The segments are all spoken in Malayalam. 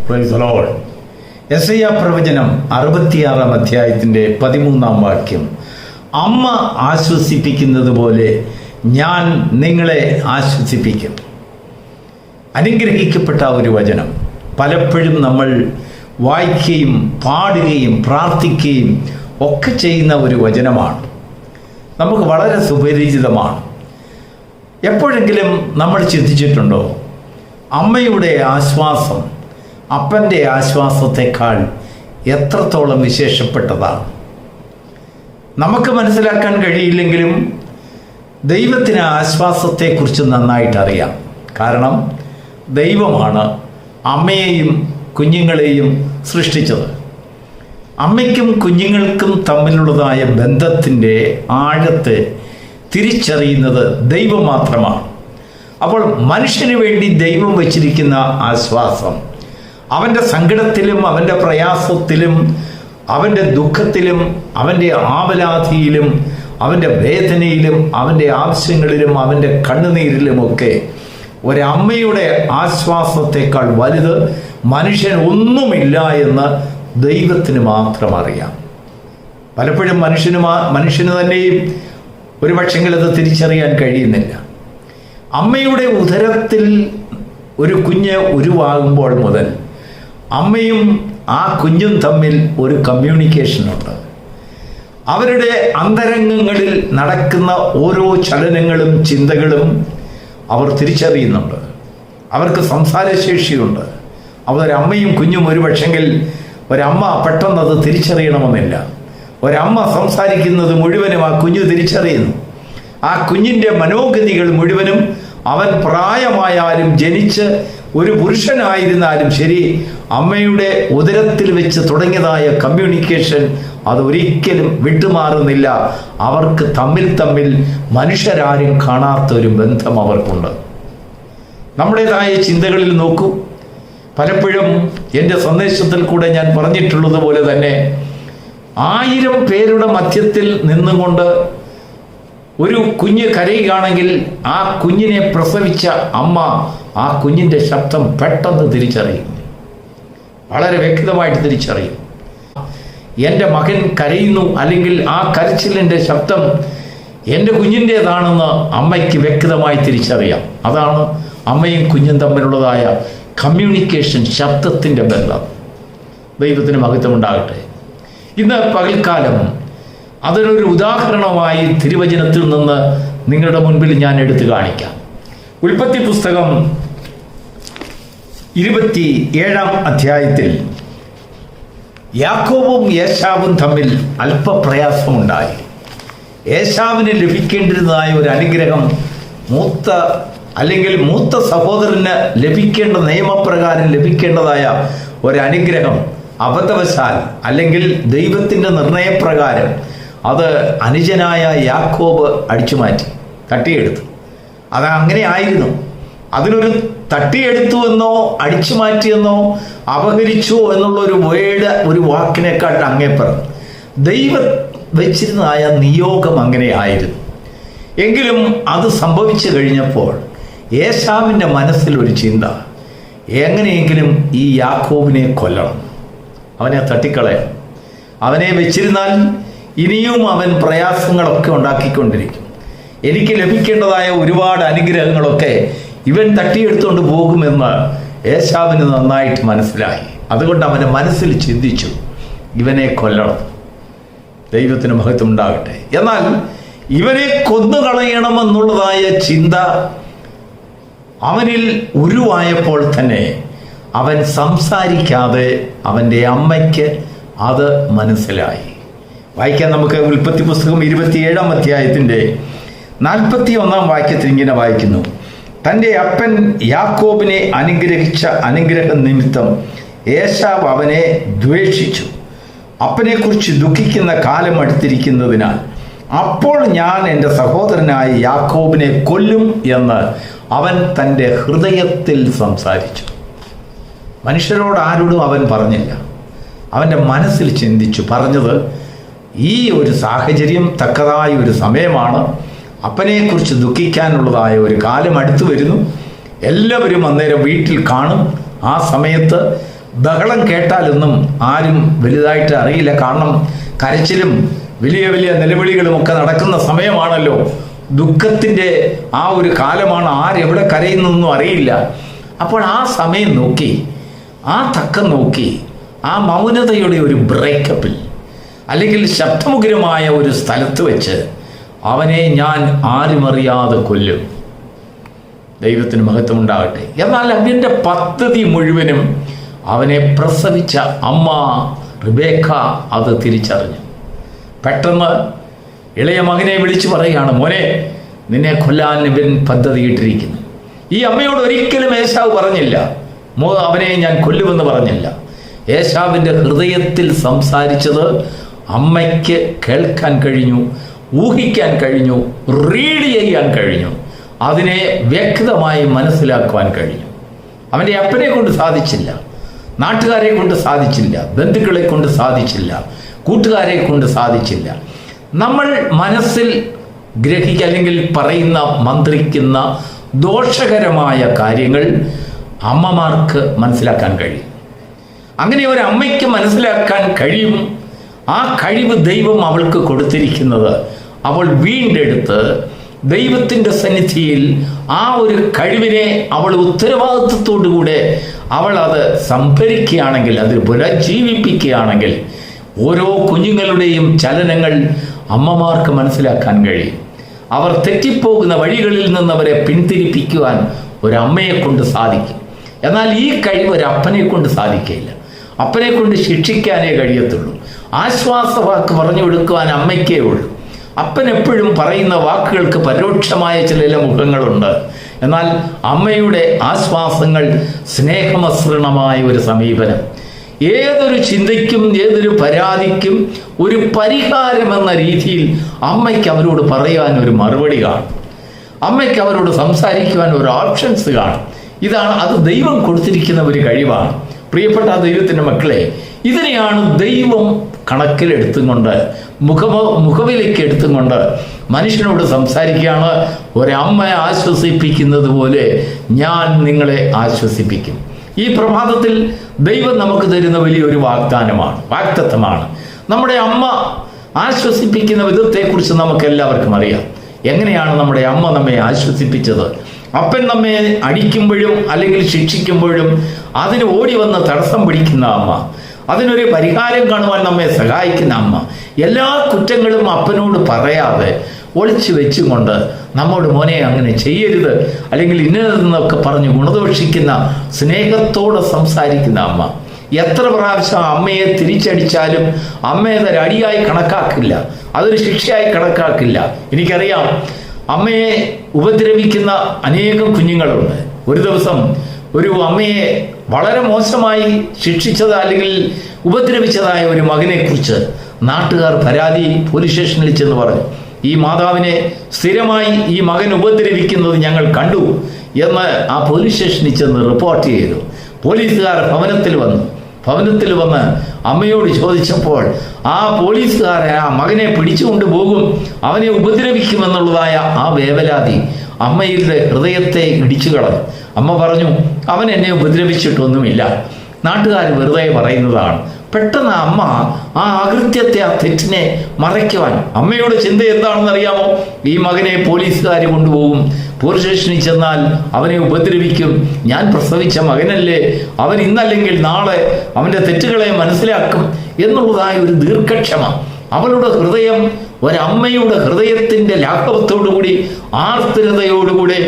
Praise the Lord. യെശയ്യാ പ്രവചനം 66 അധ്യായത്തിൻ്റെ 13 വാക്യം. അമ്മ ആശ്വസിപ്പിക്കുന്നത് പോലെ ഞാൻ നിങ്ങളെ ആശ്വസിപ്പിക്കും. അനുഗ്രഹിക്കപ്പെട്ട ഒരു വചനം. പലപ്പോഴും നമ്മൾ വായിക്കുകയും പാടുകയും പ്രാർത്ഥിക്കുകയും ഒക്കെ ചെയ്യുന്ന ഒരു വചനമാണ്. നമുക്ക് വളരെ സുപരിചിതമാണ്. എപ്പോഴെങ്കിലും നമ്മൾ ചിന്തിച്ചിട്ടുണ്ടോ, അമ്മയുടെ ആശ്വാസം അപ്പൻ്റെ ആശ്വാസത്തെക്കാൾ എത്രത്തോളം വിശേഷപ്പെട്ടതാണ്? നമുക്ക് മനസ്സിലാക്കാൻ കഴിയില്ലെങ്കിലും ദൈവത്തിന് ആശ്വാസത്തെക്കുറിച്ച് നന്നായിട്ടറിയാം. കാരണം ദൈവമാണ് അമ്മയെയും കുഞ്ഞുങ്ങളെയും സൃഷ്ടിച്ചത്. അമ്മയ്ക്കും കുഞ്ഞുങ്ങൾക്കും തമ്മിലുള്ളതായ ബന്ധത്തിൻ്റെ ആഴത്തെ തിരിച്ചറിയുന്നത് ദൈവം മാത്രമാണ്. അപ്പോൾ മനുഷ്യന് വേണ്ടി ദൈവം വച്ചിരിക്കുന്ന ആശ്വാസം അവൻ്റെ സങ്കടത്തിലും അവൻ്റെ പ്രയാസത്തിലും അവൻ്റെ ദുഃഖത്തിലും അവൻ്റെ ആവലാതിയിലും അവൻ്റെ വേദനയിലും അവൻ്റെ ആവശ്യങ്ങളിലും അവൻ്റെ കണ്ണുനീരിലുമൊക്കെ ഒരമ്മയുടെ ആശ്വാസത്തെക്കാൾ വലുത് മനുഷ്യൻ ഒന്നുമില്ല എന്ന് ദൈവത്തിന് മാത്രം അറിയാം. പലപ്പോഴും മനുഷ്യന് തന്നെയും ഒരു പക്ഷെങ്കിൽ അത് തിരിച്ചറിയാൻ കഴിയുന്നില്ല. അമ്മയുടെ ഉദരത്തിൽ ഒരു കുഞ്ഞ് ഉരുവാകുമ്പോൾ മുതൽ അമ്മയും ആ കുഞ്ഞും തമ്മിൽ ഒരു കമ്മ്യൂണിക്കേഷനുണ്ട്. അവരുടെ അന്തരംഗങ്ങളിൽ നടക്കുന്ന ഓരോ ചലനങ്ങളും ചിന്തകളും അവർ തിരിച്ചറിയുന്നുണ്ട്. അവർക്ക് സംസാരശേഷിയുണ്ട്. അവരമ്മയും കുഞ്ഞും ഒരു പക്ഷെങ്കിൽ ഒരമ്മ പെട്ടെന്നത് തിരിച്ചറിയണമെന്നില്ല. ഒരമ്മ സംസാരിക്കുന്നത് മുഴുവനും ആ കുഞ്ഞ് തിരിച്ചറിയുന്നു. ആ കുഞ്ഞിൻ്റെ മനോഗതികൾ മുഴുവനും അവൻ പ്രായമായാലും ജനിച്ച് ഒരു പുരുഷനായിരുന്നാലും ശരി, അമ്മയുടെ ഉദരത്തിൽ വെച്ച് തുടങ്ങിയതായ കമ്മ്യൂണിക്കേഷൻ അതൊരിക്കലും വിട്ടുമാറുന്നില്ല. അവർക്ക് തമ്മിൽ മനുഷ്യരാരും കാണാത്ത ഒരു ബന്ധം അവർക്കുണ്ട്. നമ്മുടേതായ ചിന്തകളിൽ നോക്കൂ. പലപ്പോഴും എൻ്റെ സന്ദേശത്തിൽ കൂടെ ഞാൻ പറഞ്ഞിട്ടുള്ളത് പോലെ തന്നെ 1000 പേരുടെ മധ്യത്തിൽ നിന്നുകൊണ്ട് ഒരു കുഞ്ഞ് കരയുകയാണെങ്കിൽ ആ കുഞ്ഞിനെ പ്രസവിച്ച അമ്മ ആ കുഞ്ഞിൻ്റെ ശബ്ദം പെട്ടെന്ന് തിരിച്ചറിയും, വളരെ വ്യക്തമായിട്ട് തിരിച്ചറിയും. എൻ്റെ മകൻ കരയുന്നു, അല്ലെങ്കിൽ ആ കരച്ചിലിൻ്റെ ശബ്ദം എൻ്റെ കുഞ്ഞിൻ്റേതാണെന്ന് അമ്മയ്ക്ക് വ്യക്തമായി തിരിച്ചറിയാം. അതാണ് അമ്മയും കുഞ്ഞും തമ്മിലുള്ളതായ കമ്മ്യൂണിക്കേഷൻ, ശബ്ദത്തിൻ്റെ ബന്ധം. ദൈവത്തിന് മഹത്വമുണ്ടാകട്ടെ. ഇന്ന് പകൽക്കാലം അതിനൊരു ഉദാഹരണമായി തിരുവചനത്തിൽ നിന്ന് നിങ്ങളുടെ മുൻപിൽ ഞാൻ എടുത്തു കാണിക്കാം. ഉൽപ്പത്തി പുസ്തകം 27 അധ്യായത്തിൽ യാക്കോബും ഏശാവും തമ്മിൽ അല്പപ്രയാസമുണ്ടായി. ഏശാവിന് ലഭിക്കേണ്ടിരുന്നതായ ഒരു അനുഗ്രഹം മൂത്ത സഹോദരന് ലഭിക്കേണ്ട നിയമപ്രകാരം ലഭിക്കേണ്ടതായ ഒരനുഗ്രഹം അബദ്ധവശാൽ അല്ലെങ്കിൽ ദൈവത്തിൻ്റെ നിർണയപ്രകാരം അത് അനുജനായ യാക്കോബ് അടിച്ചുമാറ്റി, തട്ടിയെടുത്തു. അത് അങ്ങനെ ആയിരുന്നു. അതിനൊരു തട്ടിയെടുത്തു എന്നോ അടിച്ചു മാറ്റിയെന്നോ അപഹരിച്ചു എന്നുള്ള ഒരു വാക്കിനേക്കാൾ അങ്ങേപ്പുറം ദൈവം വെച്ചിരുന്നതായ നിയോഗം അങ്ങനെ ആയിരുന്നു. എങ്കിലും അത് സംഭവിച്ചു കഴിഞ്ഞപ്പോൾ ഏശാവിൻ്റെ മനസ്സിലൊരു ചിന്ത, എങ്ങനെയെങ്കിലും ഈ യാക്കോബിനെ കൊല്ലണം, അവനെ തട്ടിക്കളയണം. അവനെ വെച്ചിരുന്നാൽ ഇനിയും അവൻ പ്രയാസങ്ങളൊക്കെ ഉണ്ടാക്കിക്കൊണ്ടിരിക്കും. എനിക്ക് ലഭിക്കേണ്ടതായ ഒരുപാട് അനുഗ്രഹങ്ങളൊക്കെ ഇവൻ തട്ടിയെടുത്തുകൊണ്ട് പോകുമെന്ന് ഏശാവിന് നന്നായിട്ട് മനസ്സിലായി. അതുകൊണ്ട് അവൻ്റെ മനസ്സിൽ ചിന്തിച്ചു, ഇവനെ കൊല്ലണം. ദൈവത്തിന് മഹത്വം ഉണ്ടാകട്ടെ. എന്നാൽ ഇവനെ കൊന്നുകളയണമെന്നുള്ളതായ ചിന്ത അവനിൽ ഉരുവായപ്പോൾ തന്നെ അവൻ സംസാരിക്കാതെ അവൻ്റെ അമ്മയ്ക്ക് അത് മനസ്സിലായി. വായിക്കാൻ നമുക്ക് ഉൽപ്പത്തി പുസ്തകം 27 അധ്യായത്തിൻ്റെ 41 വാക്യത്തിൽ ഇങ്ങനെ വായിക്കുന്നു. തൻ്റെ അപ്പൻ യാക്കോബിനെ അനുഗ്രഹിച്ച അനുഗ്രഹം നിമിത്തം ഏശാവ് അവനെ ദ്വേഷിച്ചു. അപ്പനെക്കുറിച്ച് ദുഃഖിക്കുന്ന കാലം അടുത്തിരിക്കുന്നതിനാൽ അപ്പോൾ ഞാൻ എൻ്റെ സഹോദരനായ യാക്കോബിനെ കൊല്ലും എന്ന് അവൻ തൻ്റെ ഹൃദയത്തിൽ സംസാരിച്ചു. മനുഷ്യരോട് ആരോടും അവൻ പറഞ്ഞില്ല. അവൻ്റെ മനസ്സിൽ ചിന്തിച്ചു. പറഞ്ഞത്, ഈ ഒരു സാഹചര്യം തക്കതായ ഒരു സമയമാണ്, അപ്പനെക്കുറിച്ച് ദുഃഖിക്കാനുള്ളതായ ഒരു കാലം അടുത്തു വരുന്നു, എല്ലാവരും അന്നേരം വീട്ടിൽ കാണും. ആ സമയത്ത് ബഹളം കേട്ടാലൊന്നും ആരും വലുതായിട്ട് അറിയില്ല. കാരണം കരച്ചിലും വലിയ വലിയ നിലവിളികളും ഒക്കെ നടക്കുന്ന സമയമാണല്ലോ. ദുഃഖത്തിൻ്റെ ആ ഒരു കാലമാണ്. ആരെവിടെ കരയുന്നൊന്നും അറിയില്ല. അപ്പോൾ ആ സമയം നോക്കി, ആ തക്കം നോക്കി, ആ മൗനതയുടെ ഒരു ബ്രേക്കപ്പിൽ അല്ലെങ്കിൽ ശബ്ദമുഖരമായ ഒരു സ്ഥലത്ത് വെച്ച് അവനെ ഞാൻ ആരുമറിയാതെ കൊല്ലും. ദൈവത്തിന് മഹത്വം ഉണ്ടാകട്ടെ. എന്നാൽ അവൻ്റെ പദ്ധതി മുഴുവനും അവനെ പ്രസവിച്ച അമ്മ റിബേക്ക അത് തിരിച്ചറിഞ്ഞു. പെട്ടെന്ന് ഇളയ മകനെ വിളിച്ചു പറയുകയാണ്, മോനെ, നിന്നെ കൊല്ലാൻ ഇവൻ പദ്ധതിയിട്ടിരിക്കുന്നു. ഈ അമ്മയോട് ഒരിക്കലും ഏശാവ് പറഞ്ഞില്ല, അവനെ ഞാൻ കൊല്ലുമെന്ന് പറഞ്ഞില്ല. ഏശാവിൻ്റെ ഹൃദയത്തിൽ സംസാരിച്ചത് അമ്മയ്ക്ക് കേൾക്കാൻ കഴിഞ്ഞു, ഊഹിക്കാൻ കഴിഞ്ഞു, റീഡ് ചെയ്യാൻ കഴിഞ്ഞു, അതിനെ വ്യക്തമായി മനസ്സിലാക്കുവാൻ കഴിഞ്ഞു. അവൻ്റെ അപ്പനെ കൊണ്ട് സാധിച്ചില്ല, നാട്ടുകാരെ കൊണ്ട് സാധിച്ചില്ല, ബന്ധുക്കളെ കൊണ്ട് സാധിച്ചില്ല, കൂട്ടുകാരെ കൊണ്ട് സാധിച്ചില്ല. നമ്മൾ മനസ്സിൽ ഗ്രഹിക്കുക അല്ലെങ്കിൽ പറയുന്ന, മന്ത്രിക്കുന്ന ദോഷകരമായ കാര്യങ്ങൾ അമ്മമാർക്ക് മനസ്സിലാക്കാൻ കഴിയും. അങ്ങനെ ഒരു അമ്മയ്ക്ക് മനസ്സിലാക്കാൻ കഴിയും. ആ കഴിവ് ദൈവം അവൾക്ക് കൊടുത്തിരിക്കുന്നത് അവൾ വീണ്ടെടുത്ത് ദൈവത്തിൻ്റെ സന്നിധിയിൽ ആ ഒരു കഴിവിനെ അവൾ ഉത്തരവാദിത്വത്തോടുകൂടെ അവൾ അത് സംഭരിക്കുകയാണെങ്കിൽ, അത് പുനരുജ്ജീവിപ്പിക്കുകയാണെങ്കിൽ ഓരോ കുഞ്ഞുങ്ങളുടെയും ചലനങ്ങൾ അമ്മമാർക്ക് മനസ്സിലാക്കാൻ കഴിയും. അവർ തെറ്റിപ്പോകുന്ന വഴികളിൽ നിന്ന് അവരെ പിന്തിരിപ്പിക്കുവാൻ ഒരമ്മയെ കൊണ്ട് സാധിക്കും. എന്നാൽ ഈ കഴിവ് ഒരപ്പനെ കൊണ്ട് സാധിക്കില്ല. അപ്പനെ കൊണ്ട് ശിക്ഷിക്കാനേ കഴിയത്തുള്ളൂ. ആശ്വാസവാക്ക് പറഞ്ഞു കൊടുക്കുവാൻ അമ്മയ്ക്കേ ഉള്ളൂ. അപ്പൻ എപ്പോഴും പറയുന്ന വാക്കുകൾക്ക് പരോക്ഷമായ ചില മുഖങ്ങളുണ്ട്. എന്നാൽ അമ്മയുടെ ആശ്വാസങ്ങൾ സ്നേഹമസൃണമായ ഒരു സമീപനം. ഏതൊരു ചിന്തയ്ക്കും ഏതൊരു പരാതിക്കും ഒരു പരിഹാരമെന്ന രീതിയിൽ അമ്മയ്ക്ക് അവരോട് പറയാൻ ഒരു മറുപടി കാണും. അമ്മയ്ക്ക് അവരോട് സംസാരിക്കുവാൻ ഒരു ഓപ്ഷൻസ് കാണും. അത് ദൈവം കൊടുത്തിരിക്കുന്ന ഒരു കഴിവാണ്. പ്രിയപ്പെട്ട ദൈവത്തിൻ്റെ മക്കളെ, ഇതിനെയാണ് ദൈവം കണക്കിലെടുത്തുകൊണ്ട് മുഖവിലേക്ക് എടുത്തുകൊണ്ട് മനുഷ്യനോട് സംസാരിക്കുകയാണ്. ഒരമ്മയെ ആശ്വസിപ്പിക്കുന്നത് പോലെ ഞാൻ നിങ്ങളെ ആശ്വസിപ്പിക്കും. ഈ പ്രഭാതത്തിൽ ദൈവം നമുക്ക് തരുന്ന വലിയൊരു വാഗ്ദത്തമാണ്. നമ്മുടെ അമ്മ ആശ്വസിപ്പിക്കുന്ന വിധത്തെക്കുറിച്ച് നമുക്ക് എല്ലാവർക്കും അറിയാം. എങ്ങനെയാണ് നമ്മുടെ അമ്മ നമ്മെ ആശ്വസിപ്പിച്ചത്? അപ്പൻ നമ്മെ അടിക്കുമ്പോഴും അല്ലെങ്കിൽ ശിക്ഷിക്കുമ്പോഴും അതിന് ഓടി വന്ന് തടസ്സം പിടിക്കുന്ന അമ്മ, അതിനൊരു പരിഹാരം കാണുവാൻ നമ്മെ സഹായിക്കുന്ന അമ്മ, എല്ലാ കുറ്റങ്ങളും അപ്പനോട് പറയാതെ ഒളിച്ചു വെച്ചുകൊണ്ട് നമ്മോട് മോനെ അങ്ങനെ ചെയ്യരുത് അല്ലെങ്കിൽ ഇന്നതെന്നൊക്കെ പറഞ്ഞ് ഗുണദോഷിക്കുന്ന, സ്നേഹത്തോടെ സംസാരിക്കുന്ന അമ്മ. എത്ര പ്രാവശ്യം അമ്മയെ തിരിച്ചടിച്ചാലും അമ്മയെ അതൊരു അടിയായി കണക്കാക്കില്ല, അതൊരു ശിക്ഷയായി കണക്കാക്കില്ല. എനിക്കറിയാം, അമ്മയെ ഉപദ്രവിക്കുന്ന അനേകം കുഞ്ഞുങ്ങളുണ്ട്. ഒരു ദിവസം ഒരു അമ്മയെ വളരെ മോശമായി ശിക്ഷിച്ചത് അല്ലെങ്കിൽ ഉപദ്രവിച്ചതായ ഒരു മകനെ കുറിച്ച് നാട്ടുകാർ പരാതി പോലീസ് സ്റ്റേഷനിൽ ചെന്ന് പറഞ്ഞു. ഈ മാതാവിനെ സ്ഥിരമായി ഈ മകൻ ഉപദ്രവിക്കുന്നത് ഞങ്ങൾ കണ്ടു എന്ന് ആ പോലീസ് സ്റ്റേഷനിൽ ചെന്ന് റിപ്പോർട്ട് ചെയ്തു. പോലീസുകാർ ഭവനത്തിൽ വന്ന് അമ്മയോട് ചോദിച്ചപ്പോൾ ആ പോലീസുകാരൻ ആ മകനെ പിടിച്ചുകൊണ്ട് പോകും, അവനെ ഉപദ്രവിക്കുമെന്നുള്ളതായ ആ വേവലാതി അമ്മയുടെ ഹൃദയത്തെ ഇടിച്ചു കളഞ്ഞു. അമ്മ പറഞ്ഞു, അവൻ എന്നെ ഉപദ്രവിച്ചിട്ടൊന്നുമില്ല, നാട്ടുകാർ വെറുതെ പറയുന്നതാണ്. പെട്ടെന്ന് അമ്മ ആ അകൃത്യത്തെ, ആ തെറ്റിനെ മറയ്ക്കുവാൻ, അമ്മയുടെ ചിന്ത എന്താണെന്ന് അറിയാമോ? ഈ മകനെ പോലീസുകാർ കൊണ്ടുപോകും, പോലീസ് സ്റ്റേഷനിൽ ചെന്നാൽ അവനെ ഉപദ്രവിക്കും, ഞാൻ പ്രസവിച്ച മകനല്ലേ, അവൻ ഇന്നല്ലെങ്കിൽ നാളെ അവൻ്റെ തെറ്റുകളെ മനസ്സിലാക്കും എന്നുള്ളതായ ഒരു ദീർഘക്ഷമ. അവളുടെ ഹൃദയം ഒരമ്മയുടെ ഹൃദയത്തിൻ്റെ ലാഘവത്തോടുകൂടി, ആർദ്രതയോടുകൂടി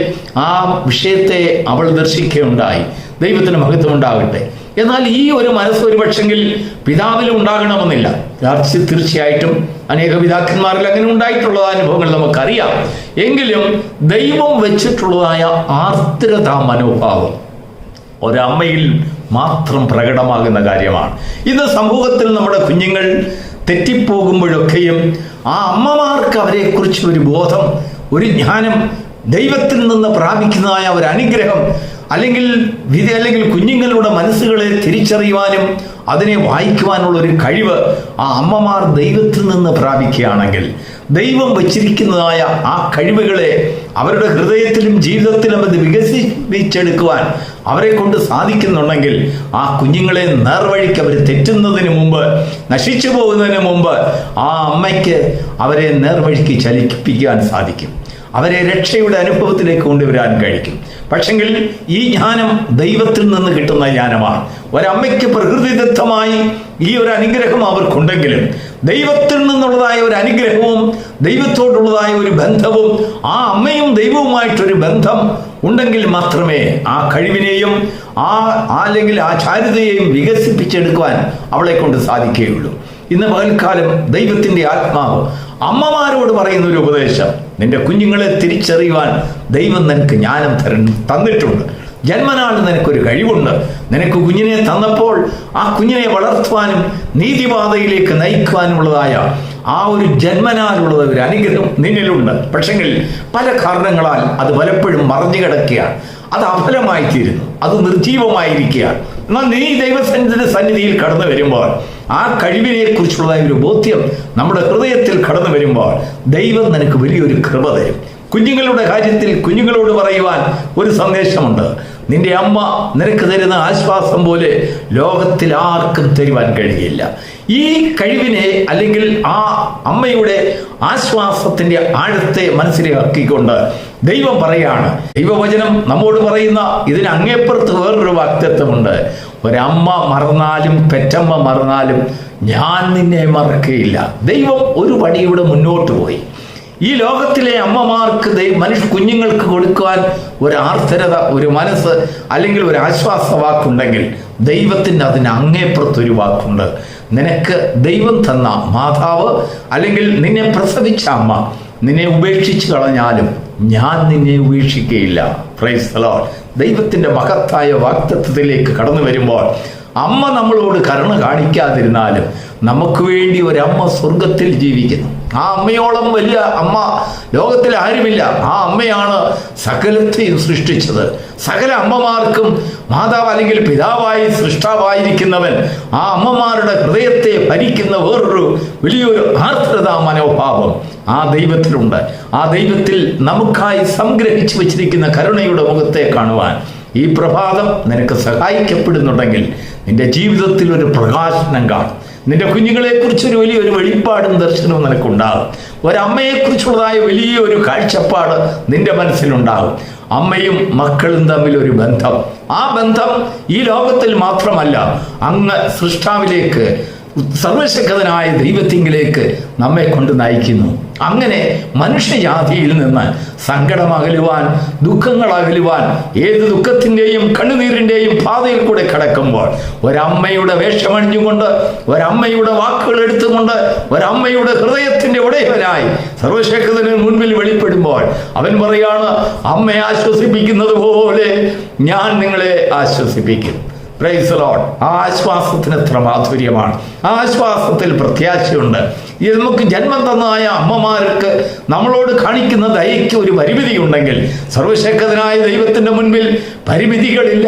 ആ വിഷയത്തെ അവൾ ദർശിക്കുകയുണ്ടായി. ദൈവത്തിന് മഹത്വം ഉണ്ടാകട്ടെ. എന്നാൽ ഈ ഒരു മനസ്സ് ഒരു പക്ഷെങ്കിൽ പിതാവിലും ഉണ്ടാകണമെന്നില്ല. തീർച്ചയായിട്ടും അനേക പിതാക്കന്മാരിൽ അങ്ങനെ ഉണ്ടായിട്ടുള്ള അനുഭവങ്ങൾ നമുക്കറിയാം. എങ്കിലും ദൈവം വെച്ചിട്ടുള്ളതായ ആർദ്രതാ മനോഭാവം ഒരമ്മയിൽ മാത്രം പ്രകടമാകുന്ന കാര്യമാണ്. ഇന്ന് സമൂഹത്തിൽ നമ്മുടെ കുഞ്ഞുങ്ങൾ തെറ്റിപ്പോകുമ്പോഴൊക്കെയും ആ അമ്മമാർക്ക് അവരെക്കുറിച്ച് ഒരു ബോധം, ഒരു ജ്ഞാനം, ദൈവത്തിൽ നിന്ന് പ്രാപിക്കുന്നതായ ഒരു അനുഗ്രഹം അല്ലെങ്കിൽ കുഞ്ഞുങ്ങളുടെ മനസ്സുകളെ തിരിച്ചറിയുവാനും അതിനെ വായിക്കുവാനുള്ള ഒരു കഴിവ് ആ അമ്മമാർ ദൈവത്തിൽ നിന്ന് പ്രാപിക്കുകയാണെങ്കിൽ, ദൈവം വച്ചിരിക്കുന്നതായ ആ കഴിവുകളെ അവരുടെ ഹൃദയത്തിലും ജീവിതത്തിലും അത് വികസിപ്പിച്ചെടുക്കുവാൻ അവരെ കൊണ്ട് സാധിക്കുന്നുണ്ടെങ്കിൽ ആ കുഞ്ഞുങ്ങളെ നേർവഴിക്ക് അവർ തെറ്റുന്നതിന് മുമ്പ്, നശിച്ചു പോകുന്നതിന് മുമ്പ് ആ അമ്മയ്ക്ക് അവരെ നേർവഴിക്ക് ചലിപ്പിക്കാൻ സാധിക്കും. അവരെ രക്ഷയുടെ അനുഭവത്തിലേക്ക് കൊണ്ടുവരാൻ കഴിക്കും. പക്ഷെങ്കിൽ ഈ ജ്ഞാനം ദൈവത്തിൽ നിന്ന് കിട്ടുന്ന ജ്ഞാനമാണ്. ഒരമ്മയ്ക്ക് പ്രകൃതിദത്തമായി ഈ ഒരു അനുഗ്രഹം അവർക്കുണ്ടെങ്കിലും ദൈവത്തിൽ നിന്നുള്ളതായ ഒരു അനുഗ്രഹവും ദൈവത്തോടുള്ളതായ ഒരു ബന്ധവും ആ അമ്മയും ദൈവവുമായിട്ടൊരു ബന്ധം ഉണ്ടെങ്കിൽ മാത്രമേ ആ കഴിവിനെയും അല്ലെങ്കിൽ ആ ചാരുതയെയും വികസിപ്പിച്ചെടുക്കുവാൻ അവളെ കൊണ്ട് സാധിക്കുകയുള്ളൂ. ഇന്ന് പകൽക്കാലം ദൈവത്തിൻ്റെ ആത്മാവ് അമ്മമാരോട് പറയുന്ന ഒരു ഉപദേശം, നിന്റെ കുഞ്ഞുങ്ങളെ തിരിച്ചറിയുവാൻ ദൈവം നിനക്ക് ജ്ഞാനം തന്നിട്ടുണ്ട്. ജന്മനാൾ നിനക്കൊരു കഴിവുണ്ട്. നിനക്ക് കുഞ്ഞിനെ തന്നപ്പോൾ ആ കുഞ്ഞിനെ വളർത്തുവാനും നീതിപാതയിലേക്ക് നയിക്കുവാനുമുള്ളതായ ആ ഒരു ജന്മനാലുള്ള ഒരു അനുഗ്രഹം നിന്നിലുണ്ട്. പക്ഷെങ്കിൽ പല കാരണങ്ങളാൽ അത് പലപ്പോഴും മറഞ്ഞു കിടക്കുകയാണ്. അത് അഫലമായി തീരുന്നു, അത് നിർജീവമായിരിക്കുകയാണ്. എന്നാൽ നീ ദൈവത്തിന്റെ സന്നിധിയിൽ കടന്നു വരുമ്പോൾ ആ കഴിവിനെ കുറിച്ചുള്ള ഒരു ബോധ്യം നമ്മുടെ ഹൃദയത്തിൽ കടന്നു വരുമ്പോൾ ദൈവം നിനക്ക് വലിയൊരു കൃപ തരും. കുഞ്ഞുങ്ങളുടെ കാര്യത്തിൽ കുഞ്ഞുങ്ങളോട് പറയുവാൻ ഒരു സന്ദേശമുണ്ട്. നിന്റെ അമ്മ നിനക്ക് തരുന്ന ആശ്വാസം പോലെ ലോകത്തിൽ ആർക്കും തരുവാൻ കഴിയില്ല. ഈ കഴിവിനെ അല്ലെങ്കിൽ ആ അമ്മയുടെ ആശ്വാസത്തിന്റെ ആഴത്തെ മനസ്സിലാക്കിക്കൊണ്ട് ദൈവം പറയാണ്, ദൈവവചനം നമ്മോട് പറയുന്ന ഇതിന് അങ്ങേപ്പുറത്ത് വേറൊരു വാക്തത്വമുണ്ട്. ഒരമ്മ മറന്നാലും പെറ്റമ്മ മറന്നാലും ഞാൻ നിന്നെ മറക്കുകയില്ല. ദൈവം ഒരു പടിയുടെ മുന്നോട്ട് പോയി. ഈ ലോകത്തിലെ അമ്മമാർക്ക് കുഞ്ഞുങ്ങൾക്ക് കൊടുക്കുവാൻ ഒരു ആർദ്രത, ഒരു മനസ്സ് അല്ലെങ്കിൽ ഒരു ആശ്വാസ വാക്കുണ്ടെങ്കിൽ ദൈവത്തിൻ്റെ അതിന് അങ്ങേപ്പുറത്തൊരു വാക്കുണ്ട്. നിനക്ക് ദൈവം തന്ന മാതാവ് അല്ലെങ്കിൽ നിന്നെ പ്രസവിച്ച അമ്മ നിന്നെ ഉപേക്ഷിച്ച് കളഞ്ഞാലും ഞാൻ നിന്നെ ഉപേക്ഷിക്കുകയില്ല. Praise the Lord. ദൈവത്തിൻ്റെ മഹത്തായ വാഗ്ദത്തത്തിലേക്ക് കടന്നു വരുമ്പോൾ അമ്മ നമ്മളോട് കരുണ കാണിക്കാതിരുന്നാലും നമുക്ക് വേണ്ടി ഒരമ്മ സ്വർഗത്തിൽ ജീവിക്കുന്നു. ആ അമ്മയോളം വലിയ അമ്മ ലോകത്തിൽ ആരുമില്ല. ആ അമ്മയാണ് സകലത്തെയും സൃഷ്ടിച്ചത്. സകല അമ്മമാർക്കും മാതാവ് അല്ലെങ്കിൽ പിതാവായി സൃഷ്ടാവായിരിക്കുന്നവൻ ആ അമ്മമാരുടെ ഹൃദയത്തെ ഭരിക്കുന്ന വേറൊരു വലിയൊരു ആർദ്രതാ മനോഭാവം ആ ദൈവത്തിലുണ്ട്. ആ ദൈവത്തിൽ നമുക്കായി സംഗ്രഹിച്ചു വച്ചിരിക്കുന്ന കരുണയുടെ മുഖത്തെ കാണുവാൻ ഈ പ്രഭാതം നിനക്ക് സഹായിക്കപ്പെടുന്നുണ്ടെങ്കിൽ നിന്റെ ജീവിതത്തിൽ ഒരു പ്രകാശനം കാണും. നിന്റെ കുഞ്ഞുങ്ങളെക്കുറിച്ചൊരു വലിയൊരു വെളിപ്പാടും ദർശനവും നിനക്കുണ്ടാകും. ഒരമ്മയെക്കുറിച്ചുള്ളതായ വലിയൊരു കാഴ്ചപ്പാട് നിന്റെ മനസ്സിലുണ്ടാകും. അമ്മയും മക്കളും തമ്മിലൊരു ബന്ധം, ആ ബന്ധം ഈ ലോകത്തിൽ മാത്രമല്ല, അങ്ങ് സൃഷ്ടാവിലേക്ക്, സർവശക്തനായ ദൈവത്തിങ്കിലേക്ക് നമ്മെ കൊണ്ട് നയിക്കുന്നു. അങ്ങനെ മനുഷ്യജാതിയിൽ നിന്ന് സങ്കടം അകലുവാൻ, ദുഃഖങ്ങൾ അകലുവാൻ, ഏത് ദുഃഖത്തിൻ്റെയും കണ്ണുനീരിൻ്റെയും പാതയിൽ കൂടെ കടക്കുമ്പോൾ ഒരമ്മയുടെ വേഷമണിഞ്ഞുകൊണ്ട്, ഒരമ്മയുടെ വാക്കുകൾ എടുത്തുകൊണ്ട്, ഒരമ്മയുടെ ഹൃദയത്തിൻ്റെ ഉടയവനായി സർവശക്തന് മുൻപിൽ വെളിപ്പെടുമ്പോൾ അവൻ പറയാണ്, അമ്മയെ ആശ്വസിപ്പിക്കുന്നത് പോലെ ഞാൻ നിങ്ങളെ ആശ്വസിപ്പിക്കും. Praise the Lord. ആ ആശ്വാസത്തിന് എത്ര മാധുര്യമാണ്, ആ ആശ്വാസത്തിൽ പ്രത്യാശയുണ്ട്. ഇത് നമുക്ക് ജന്മം തന്നതായ അമ്മമാർക്ക് നമ്മളോട് കാണിക്കുന്ന ദയയ്ക്ക് ഒരു പരിമിതി ഉണ്ടെങ്കിൽ സർവശക്തനായ ദൈവത്തിൻ്റെ മുൻപിൽ പരിമിതികളില്ല.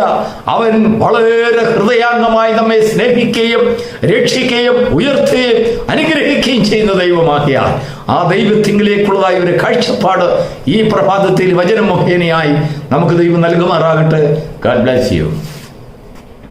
അവൻ വളരെ ഹൃദയാംഗമായി നമ്മെ സ്നേഹിക്കുകയും രക്ഷിക്കുകയും ഉയർത്തുകയും അനുഗ്രഹിക്കുകയും ചെയ്യുന്ന ദൈവമാക്കിയാൽ ആ ദൈവത്തിങ്കിലേക്കുള്ളതായ ഒരു കാഴ്ചപ്പാട് ഈ പ്രഭാതത്തിൽ വചനം മുഖേനയായി നമുക്ക് ദൈവം നൽകുമാറാകട്ടെ. God bless you.